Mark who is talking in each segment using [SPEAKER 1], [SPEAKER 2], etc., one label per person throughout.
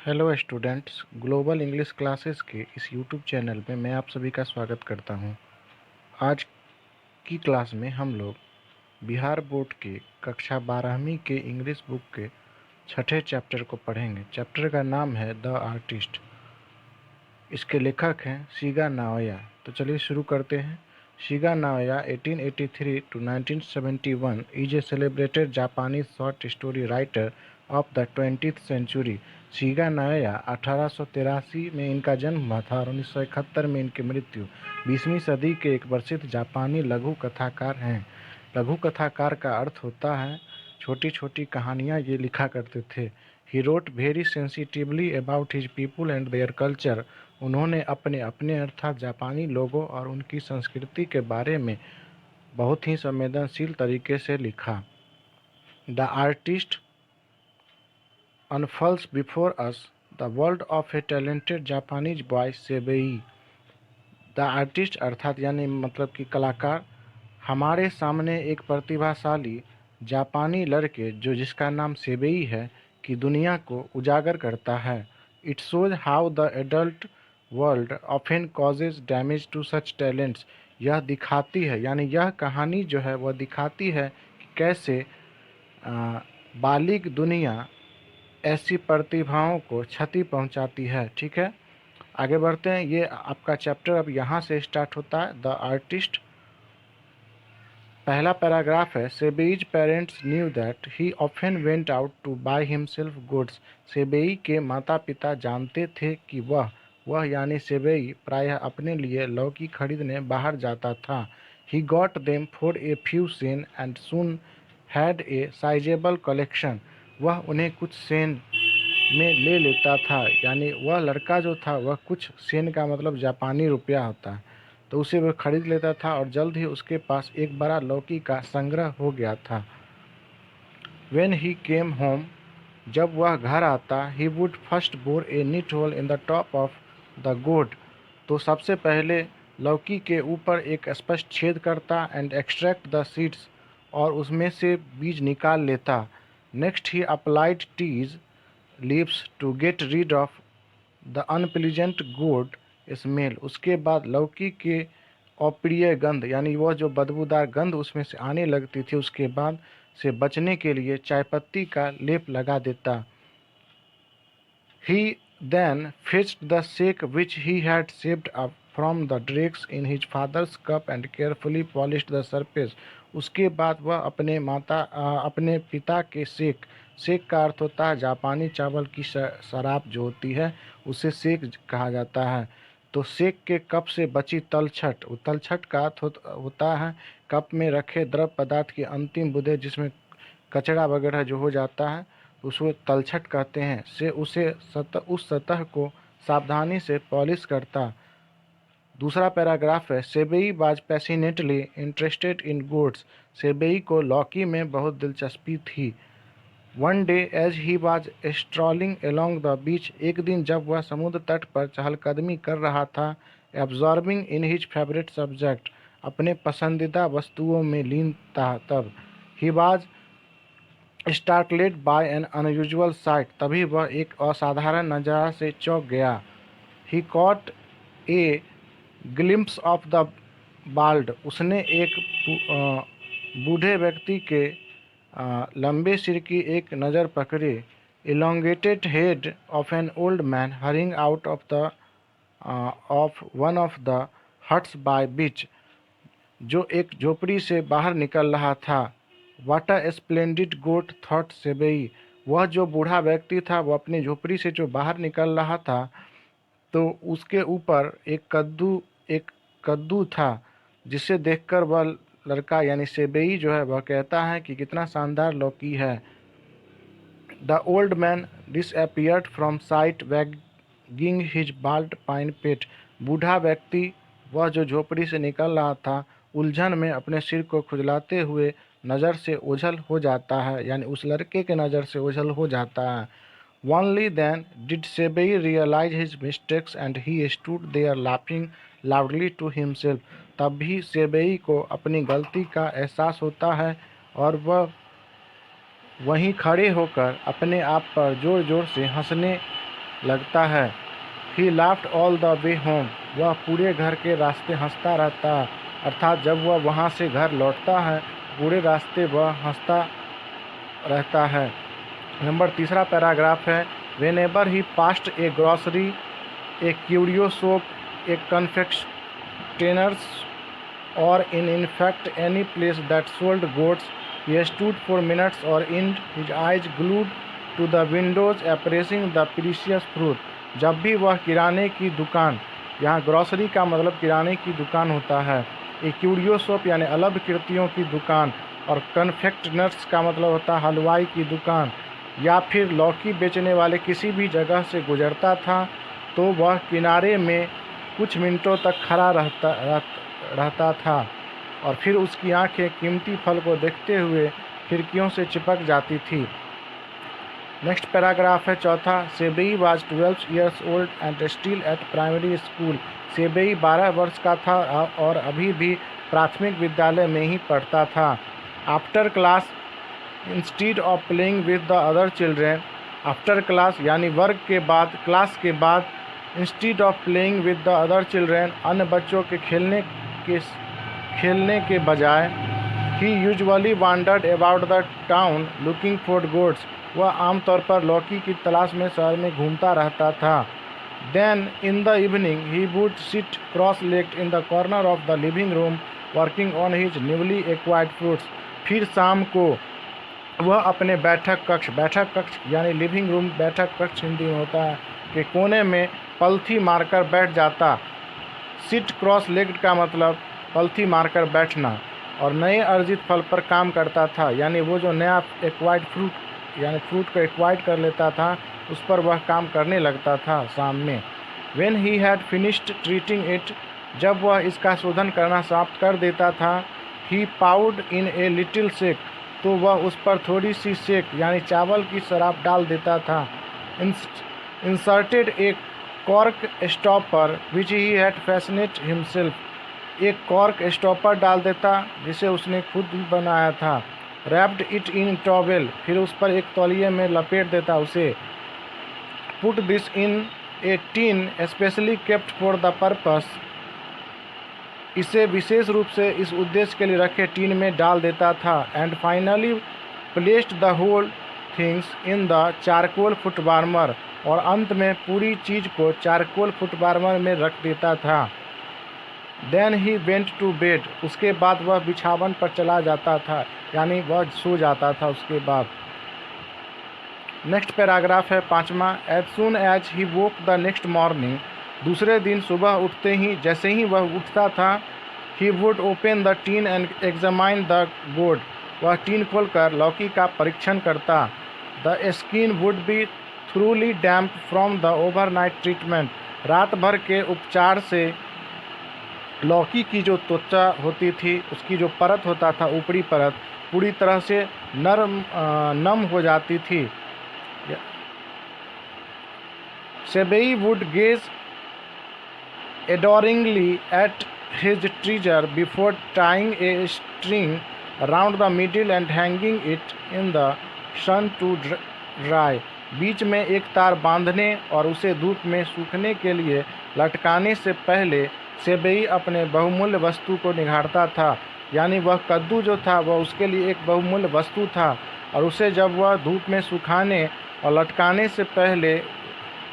[SPEAKER 1] Hello students, global English classes के इस YouTube channel में मैं आप सभी का स्वागत करता हूं। आज की क्लास में हम लोग बिहार बोर्ड के कक्षा 12वीं के इंग्लिश बुक के छठे चैप्टर को पढ़ेंगे। चैप्टर का नाम है द आर्टिस्ट। इसके लेखक हैं शिगा नाओया। तो चलिए शुरू करते हैं। Shiga Naoya 1883 to 1971 is a celebrated Japanese short story writer of the 20th century. Shiga Naoya 1883 में इनका जन्म हुआ था और 1971 में इनकी मृत्यु। 20वीं सदी के एक प्रसिद्ध जापानी लघु कथाकार हैं। लघु कथाकार का अर्थ होता है छोटी छोटी कहानियाँ ये लिखा करते थे। He wrote very sensitively about his people and their culture. उन्होंने अपने अपने अर्थात जापानी लोगों और उनकी संस्कृति के बारे में बहुत ही संवेदनशील तरीके से लिखा। The artist unfolds before us the world of a talented Japanese boy Seibei. The artist अर्थात यानी मतलब कि कलाकार हमारे सामने एक प्रतिभाशाली जापानी लड़के जो जिसका नाम सेबेई है की दुनिया को उजागर करता है। It shows how the adult world often causes damage to such talents. यह दिखाती है यानी यह कहानी जो है वह दिखाती है कि कैसे बालिग दुनिया ऐसी प्रतिभाओं को क्षति पहुंचाती है। ठीक है, आगे बढ़ते हैं। ये आपका चैप्टर अब यहाँ से स्टार्ट होता है, द आर्टिस्ट। पहला पैराग्राफ है, Seibei's parents knew that he often went out to buy himself gourds. Seibei के माता पिता जानते थे कि वह यानी सेबेई प्रायः अपने लिए लौकी खरीदने बाहर जाता था। He got them for a few Sen and soon had a sizeable collection. वह उन्हें कुछ सेन में ले लेता था, यानी वह लड़का जो था वह कुछ सेन का मतलब जापानी रुपया होता है, तो उसे वह खरीद लेता था और जल्द ही उसके पास एक बड़ा लौकी का संग्रह हो गया था। When he came home, जब वह घर आता, he would first bore a neat hole in the top of the gourd, तो सबसे पहले लौकी के ऊपर एक स्पष्ट छेद करता एंड एक्सट्रैक्ट द सीड्स, और उसमें से बीज निकाल लेता। Next he applied tea's leaves to get rid of the unpleasant gourd smell. उसके बाद लौकी के अप्रिय गंध यानी वह जो बदबूदार गंध उसमें से आने लगती थी उसके बाद से बचने के लिए चायपत्ती का लेप लगा देता। He then fetched the shake which he had saved up from the dregs in his father's cup and carefully polished the surface. उसके बाद वह अपने पिता के सेक का अर्थ होता है जापानी चावल की शराब जो होती है उसे सेक कहा जाता है। तो सेक के कप से बची तलछट, तलछट का अर्थ होता है कप में रखे द्रव पदार्थ की अंतिम बूंदें जिसमें कचरा वगैरह जो हो जाता है उसको तलछट कहते हैं, से उस सतह को सावधानी से पॉलिश करता। दूसरा पैराग्राफ है, Seibei was passionately interested in gourds. Seibei को लौकी में बहुत दिलचस्पी थी। One day as he was strolling along the beach, एक दिन जब वह समुद्र तट पर चहलकदमी कर रहा था, absorbing in his favourite subject, अपने पसंदीदा वस्तुओं में लीन था, तब he was startled by an unusual sight, तभी वह एक असाधारण नज़ारा से चौंक गया। He caught a glimpse of the bald, उसने एक बूढ़े व्यक्ति के लंबे सिर की एक नज़र पकड़ी। Elongated head of an old man hurrying out of one of the huts by beach, जो एक झोपड़ी से बाहर निकल रहा था। What a splendid gourd thought Seibei, वह जो बूढ़ा व्यक्ति था वह अपनी झोपड़ी से जो बाहर निकल रहा था तो उसके ऊपर एक कद्दू था, जिसे देखकर वह लड़का यानी सेबेई जो है वह कहता है कि कितना शानदार लौकी है। The old man disappeared from sight wagging his bald pine pate, बूढ़ा व्यक्ति वह जो झोपड़ी से निकल रहा था उलझन में अपने सिर को खुजलाते हुए नज़र से ओझल हो जाता है, यानी उस लड़के के नज़र से ओझल हो जाता है। Only then did Sebei realize his mistakes and he stood there laughing loudly to himself. तब भी सेबेई को अपनी गलती का एहसास होता है और वह वहीं खड़े होकर अपने आप पर जोर जोर से हंसने लगता है। ही laughed all the way home, वह पूरे घर के रास्ते हंसता रहता है, अर्थात जब वह वहाँ से घर लौटता है पूरे रास्ते वह हंसता रहता है। नंबर तीसरा पैराग्राफ है, when ever he past A grocery, A curio shop, A confectioners or in fact any place that sold goods, he stood for minutes or in his eyes glued to the windows appraising the precious fruit। जब भी वह किराने की दुकान, यहाँ grocery का मतलब किराने की दुकान होता है, एक क्यूरियो शॉप यानी अलग कृतियों की दुकान, और कन्फेक्शनर्स का मतलब होता है हलवाई की दुकान, या फिर लौकी बेचने वाले किसी भी जगह से गुजरता था तो वह किनारे में कुछ मिनटों तक खड़ा रहता था और फिर उसकी आंखें कीमती फल को देखते हुए खिड़कियों से चिपक जाती थी। नेक्स्ट पैराग्राफ है चौथा, Seibei was 12 years old and still at primary school. Seibei 12 वर्ष का था और अभी भी प्राथमिक विद्यालय में ही पढ़ता था। After class instead of playing with the other children, after class यानी वर्ग के बाद, क्लास के बाद, instead of playing with the other children अन्य बच्चों के खेलने के बजाय, he usually wandered about the town looking for gourds, वह आमतौर पर लौकी की तलाश में शहर में घूमता रहता था। Then in the evening he would sit cross legged in the corner of the living room working on his newly acquired fruits, फिर शाम को वह अपने बैठक कक्ष यानी लिविंग रूम, बैठक कक्ष हिंदी में होता है, के कोने में पलथी मारकर बैठ जाता। सिट क्रॉस लेग्ड का मतलब पलथी मारकर बैठना, और नए अर्जित फल पर काम करता था, यानी वो जो नया एक्वायर्ड फ्रूट यानी फ्रूट को एक्वायर्ड कर लेता था उस पर वह काम करने लगता था शाम में। When he had finished treating it, जब वह इसका शोधन करना समाप्त कर देता था, ही पाउड इन ए लिटिल शेक, तो वह उस पर थोड़ी सी शेक यानी चावल की शराब डाल देता था। Inserted A cork stopper which he had fascinate himself, एक कॉर्क स्टॉपर डाल देता जिसे उसने खुद बनाया था। रैप्ड इट इन टॉवेल, फिर उस पर एक तौलिए में लपेट देता उसे। Put this in A tin specially kept for the purpose, इसे विशेष रूप से इस उद्देश्य के लिए रखे टीन में डाल देता था। And finally placed the whole things in the charcoal foot warmer, और अंत में पूरी चीज़ को चारकोल फुट वार्मर में रख देता था। Then he went to bed, उसके बाद वह बिछावन पर चला जाता था, यानी वह सो जाता था उसके बाद। नेक्स्ट पैराग्राफ है पाँचवा, as soon as he woke the next morning, दूसरे दिन सुबह उठते ही जैसे ही वह उठता था, he would open the tin and examine the गोड, वह टीन खोलकर लौकी का परीक्षण करता। The skin would be थ्रूली damp from the overnight treatment, रात भर के उपचार से लौकी की जो त्वचा होती थी, उसकी जो परत होता था, ऊपरी परत पूरी तरह से नम हो जाती थी। Seibei would gaze adoringly at his treasure before tying a string around the middle and hanging it in the sun to dry, बीच में एक तार बांधने और उसे धूप में सूखने के लिए लटकाने से पहले सेबेई अपने बहुमूल्य वस्तु को निहारता था, यानी वह कद्दू जो था वह उसके लिए एक बहुमूल्य वस्तु था, और उसे जब वह धूप में सुखाने और लटकाने से पहले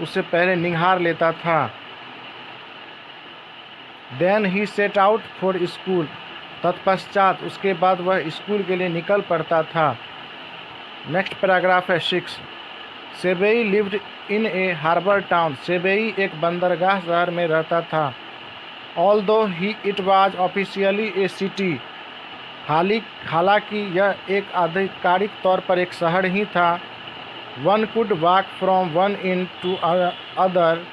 [SPEAKER 1] उससे पहले निहार लेता था। Then he set out for school, तत्पश्चात उसके बाद वह स्कूल के लिए निकल पड़ता था। नेक्स्ट पैराग्राफ है 6, Seibei lived in a harbour town, Seibei एक बंदरगाह शहर में रहता था। Although he it was officially a city, हालांकि यह एक आधिकारिक तौर पर एक शहर ही था। One could walk from one end to other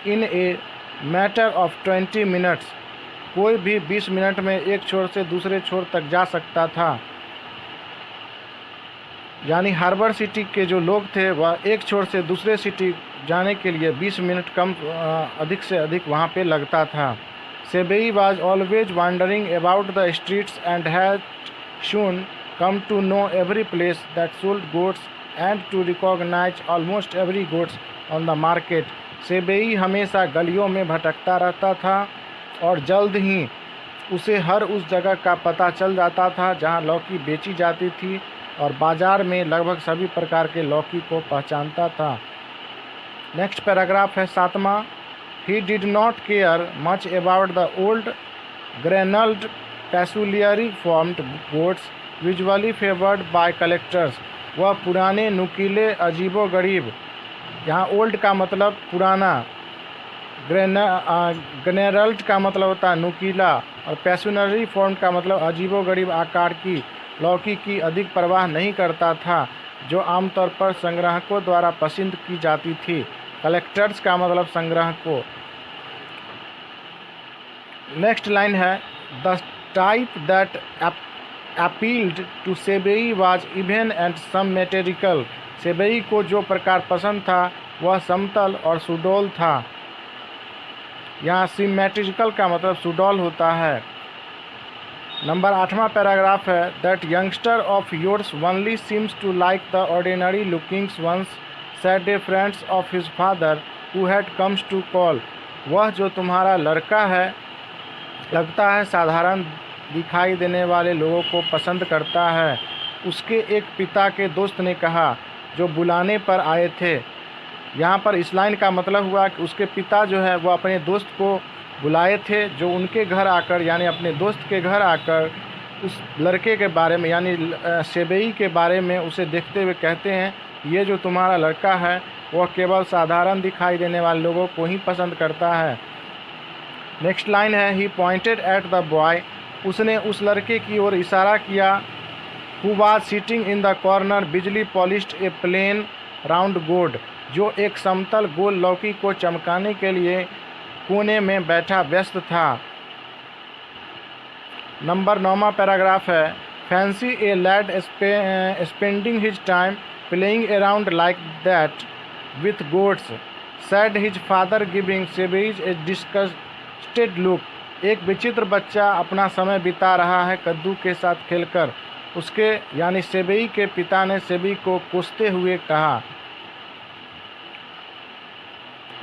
[SPEAKER 1] in a matter of 20 minutes, कोई भी 20 मिनट में एक छोर से दूसरे छोर तक जा सकता था, यानी हार्बर सिटी के जो लोग थे वह एक छोर से दूसरे सिटी जाने के लिए 20 मिनट अधिक से अधिक वहाँ पे लगता था। Seibei was always wandering about the streets and had soon come to know every place that sold gourds and to recognize almost every goods on the market. Seibei हमेशा गलियों में भटकता रहता था और जल्द ही उसे हर उस जगह का पता चल जाता था जहां लौकी बेची जाती थी और बाजार में लगभग सभी प्रकार के लौकी को पहचानता था। नेक्स्ट पैराग्राफ है 7वां। He did not care much about the old gnarled peculiarly formed gourds usually favoured by collectors. वह पुराने नुकीले अजीबोगरीब, यहाँ ओल्ड का मतलब पुराना, ग्रेनल्ड का मतलब होता है नुकीला और पेसुलरी फॉर्म का मतलब अजीबोगरीब आकार की लौकी की अधिक परवाह नहीं करता था, जो आमतौर पर संग्राहकों द्वारा पसंद की जाती थी। कलेक्टर्स का मतलब संग्राहकों। नेक्स्ट लाइन है the type that appealed to Seibei was even and symmetrical. Seibei को जो प्रकार पसंद था वह समतल और सुडौल था। यहाँ सिमेट्रिकल का मतलब सुडौल होता है। नंबर 8वां पैराग्राफ है that youngster of yours only seems to like the ordinary lookings ones said a friends of his father who had comes to call. वह जो तुम्हारा लड़का है लगता है साधारण दिखाई देने वाले लोगों को पसंद करता है, उसके एक पिता के दोस्त ने कहा जो बुलाने पर आए थे। यहाँ पर इस लाइन का मतलब हुआ कि उसके पिता जो है वो अपने दोस्त को बुलाए थे, जो उनके घर आकर यानी अपने दोस्त के घर आकर उस लड़के के बारे में यानी सेबेई के बारे में उसे देखते हुए कहते हैं ये जो तुम्हारा लड़का है वह केवल साधारण दिखाई देने वाले लोगों को ही पसंद करता है। नेक्स्ट लाइन है ही पॉइंटेड एट द बॉय। उसने उस लड़के की ओर इशारा किया who was sitting in the corner बिजली पॉलिश्ड ए प्लेन राउंड गोड, जो एक समतल गोल लौकी को चमकाने के लिए कोने में बैठा व्यस्त था। नंबर 9वां पैराग्राफ है fancy a lad spending his time playing around like that with gourds said his father giving Seibei a disgusted look. एक विचित्र बच्चा अपना समय बिता रहा है कद्दू के साथ खेलकर, उसके यानी सेबेई के पिता ने सेबेई को कोसते हुए कहा।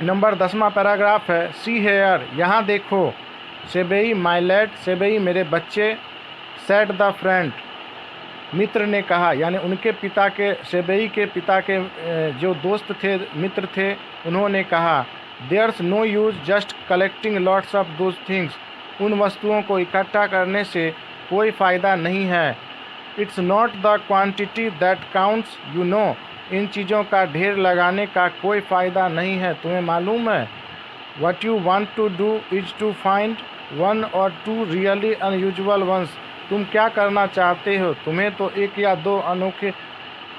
[SPEAKER 1] नंबर 10वां पैराग्राफ है सी हेयर, यहाँ देखो। सेबेई माय लैड, सेबेई मेरे बच्चे। सेड द फ्रेंड, मित्र ने कहा, यानी उनके पिता के सेबेई के पिता के जो दोस्त थे मित्र थे उन्होंने कहा there's no use just collecting lots of those things. उन वस्तुओं को इकट्ठा करने से कोई फ़ायदा नहीं है। It's not the quantity that counts you know. इन चीज़ों का ढेर लगाने का कोई फ़ायदा नहीं है, तुम्हें मालूम है। What you want to do is to find one or two really unusual ones. तुम क्या करना चाहते हो, तुम्हें तो एक या दो अनोखे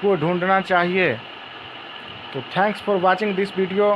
[SPEAKER 1] को ढूंढना चाहिए। तो thanks for watching this video.